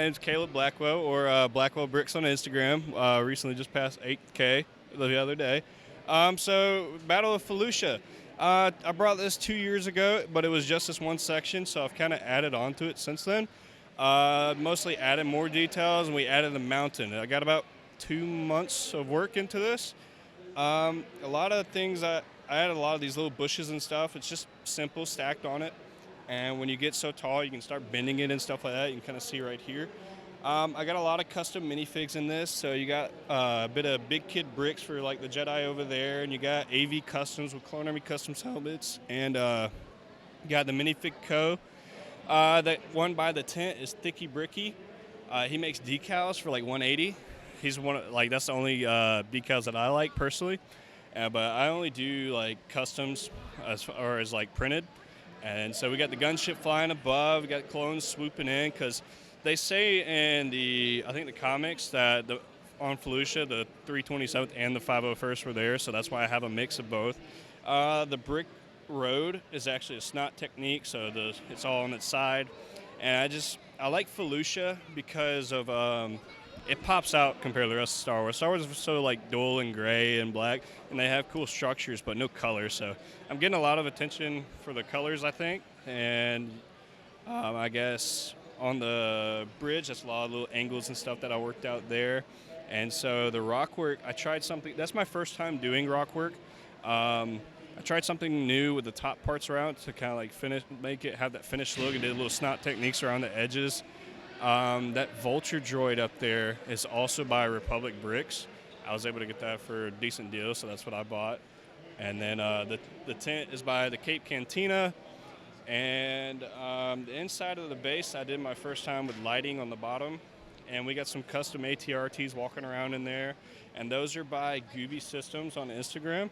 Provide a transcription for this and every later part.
name's Caleb Blackwell, or Blackwell Bricks on Instagram. Recently just passed 8K the other day. So Battle of Felucia. I brought this 2 years ago, but it was just this one section, so I've kind of added on to it since then. Mostly added more details, and we added the mountain. I got about 2 months of work into this. A lot of things, I added a lot of these little bushes and stuff. It's just simple, stacked on it. And when you get so tall, you can start bending it and stuff like that. You can kind of see right here. I got a lot of custom minifigs in this. So you got a bit of Big Kid bricks for like the Jedi over there. And you got AV Customs with Clone Army Customs helmets. And you got the Minifig Co. That one by the tent is Thicky Bricky. He makes decals for like 180. He's that's the only decals that I like personally. But I only do like customs as far as like printed. And so we got the gunship flying above, we got clones swooping in, because they say in I think the comics that on Felucia, the 327th and the 501st were there, so that's why I have a mix of both. The brick road is actually a snot technique, so it's all on its side. And I like Felucia because of it pops out compared to the rest of Star Wars. Star Wars is so like dull and gray and black, and they have cool structures but no color. So I'm getting a lot of attention for the colors, I think. And I guess on the bridge, that's a lot of little angles and stuff that I worked out there. And so the rock work, I tried something. That's my first time doing rock work. I tried something new with the top parts around to kind of like have that finished look, and did little snot techniques around the edges. That Vulture droid up there is also by Republic Bricks. I was able to get that for a decent deal, so that's what I bought. And then the tent is by the Cape Cantina. And the inside of the base, I did my first time with lighting on the bottom. And we got some custom ATRTs walking around in there. And those are by Gooby Systems on Instagram.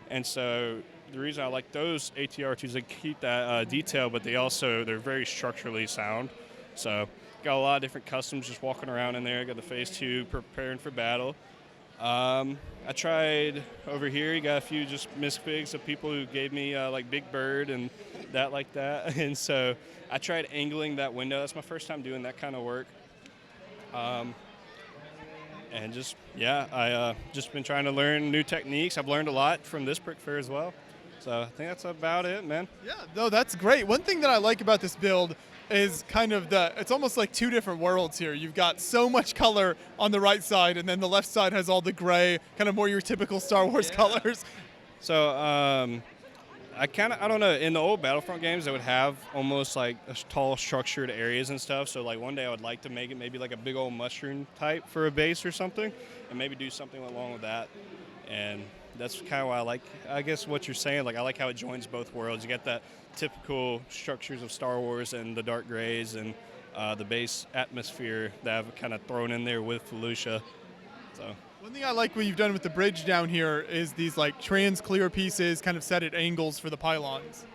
And so the reason I like those ATRTs, they keep that detail, but they're very structurally sound. So got a lot of different customs just walking around in there. Got the Phase 2 preparing for battle. I tried over here. You got a few just misfigs of people who gave me like Big Bird and that like that. And so I tried angling that window. That's my first time doing that kind of work. And I just been trying to learn new techniques. I've learned a lot from this BrickFair as well. So I think that's about it, man. Yeah, no, that's great. One thing that I like about this build is kind of it's almost like two different worlds here. You've got so much color on the right side, and then the left side has all the gray, kind of more your typical Star Wars colors. So I don't know, in the old Battlefront games, they would have almost like tall structured areas and stuff. So like one day I would like to make it maybe like a big old mushroom type for a base or something, and maybe do something along with that. And that's kind of why I like, I guess, what you're saying. Like, I like how it joins both worlds. You got that typical structures of Star Wars and the dark grays and the base atmosphere that I've kind of thrown in there with Felucia. So one thing I like what you've done with the bridge down here is these like trans clear pieces kind of set at angles for the pylons.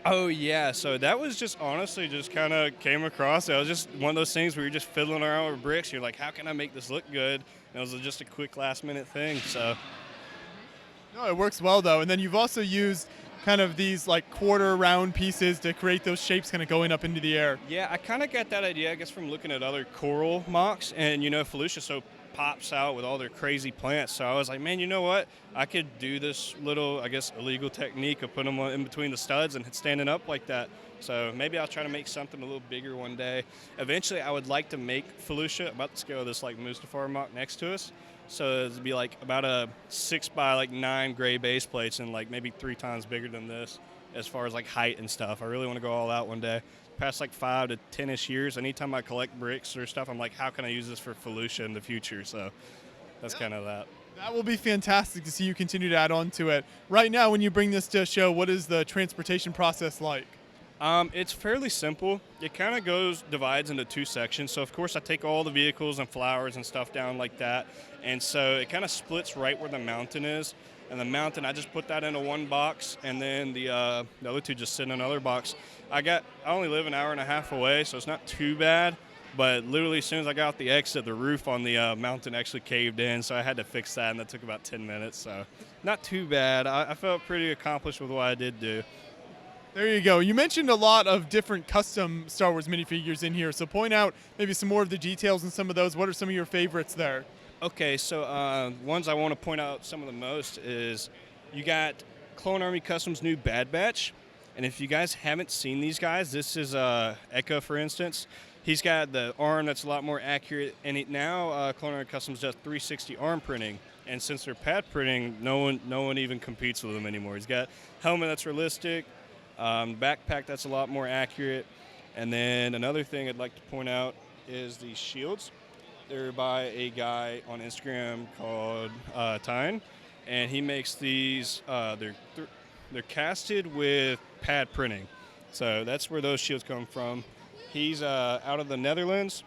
Oh, yeah. So that was just honestly just kind of came across. It was just one of those things where you're just fiddling around with bricks. You're like, how can I make this look good? And it was just a quick last-minute thing. So no, it works well, though. And then you've also used kind of these like quarter round pieces to create those shapes kind of going up into the air. Yeah, I kind of got that idea, I guess, from looking at other coral mocks. And, Felucia so pops out with all their crazy plants. So I was like, man, you know what? I could do this little, I guess, illegal technique of putting them in between the studs and standing up like that. So maybe I'll try to make something a little bigger one day. Eventually, I would like to make Felucia about the scale of this like Mustafar mock next to us. So it'd be like about a 6x9 gray base plates and like maybe 3 times bigger than this as far as like height and stuff. I really want to go all out one day. Past like 5 to 10-ish years, anytime I collect bricks or stuff, I'm like, how can I use this for Felucia in the future? So that's kind of that. That will be fantastic to see you continue to add on to it. Right now, when you bring this to a show, what is the transportation process like? It's fairly simple. It kind of divides into 2 sections. So, of course, I take all the vehicles and flowers and stuff down like that. And so it kind of splits right where the mountain is. And the mountain, I just put that into one box, and then the other 2 just sit in another box. I only live an hour and a half away, so it's not too bad. But literally, as soon as I got out the exit, the roof on the mountain actually caved in, so I had to fix that, and that took about 10 minutes. So not too bad. I felt pretty accomplished with what I did do. There you go. You mentioned a lot of different custom Star Wars minifigures in here, so point out maybe some more of the details in some of those. What are some of your favorites there? Okay, so ones I want to point out some of the most is you got Clone Army Customs' new Bad Batch. And if you guys haven't seen these guys, this is Echo, for instance. He's got the arm that's a lot more accurate, and now Clone Army Customs does 360 arm printing. And since they're pad printing, no one even competes with him anymore. He's got helmet that's realistic, backpack that's a lot more accurate. And then another thing I'd like to point out is these shields. They're by a guy on Instagram called Tyne, and he makes these. They're casted with pad printing, so that's where those shields come from. He's out of the Netherlands.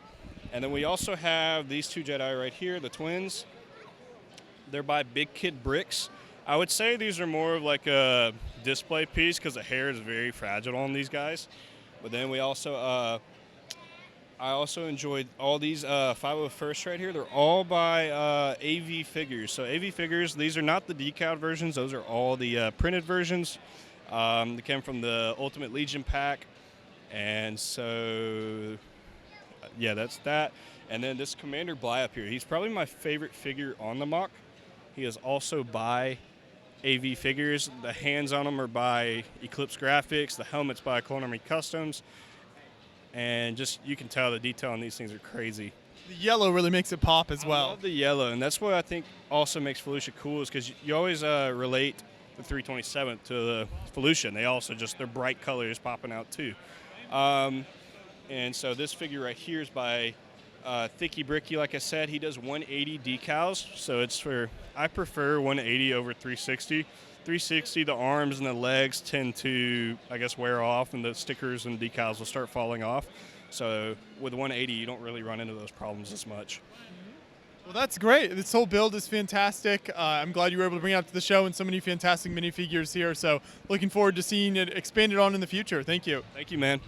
And then we also have these two Jedi right here, the twins. They're by Big Kid Bricks. I would say these are more of like a display piece because the hair is very fragile on these guys. But then we also, I also enjoyed all these 501st right here. They're all by AV Figures. So AV Figures, these are not the decaled versions. Those are all the printed versions. They came from the Ultimate Legion pack. And so, yeah, that's that. And then this Commander Bly up here. He's probably my favorite figure on the MOC. He is also by AV Figures. The hands on them are by Eclipse Graphics. The helmet's by Clone Army Customs. And just, you can tell the detail on these things are crazy. The yellow really makes it pop as well. I love the yellow, and that's what I think also makes Felucia cool is because you always relate the 327 to the Felucia, and they also just, their bright colors popping out too. And so this figure right here is by Thicky Bricky. Like I said, he does 180 decals, so it's for, I prefer 180 over 360. 360, the arms and the legs tend to, I guess, wear off, and the stickers and decals will start falling off. So with 180, you don't really run into those problems as much. Well, that's great. This whole build is fantastic. I'm glad you were able to bring it out to the show and so many fantastic minifigures here. So looking forward to seeing it expanded on in the future. Thank you. Thank you, man.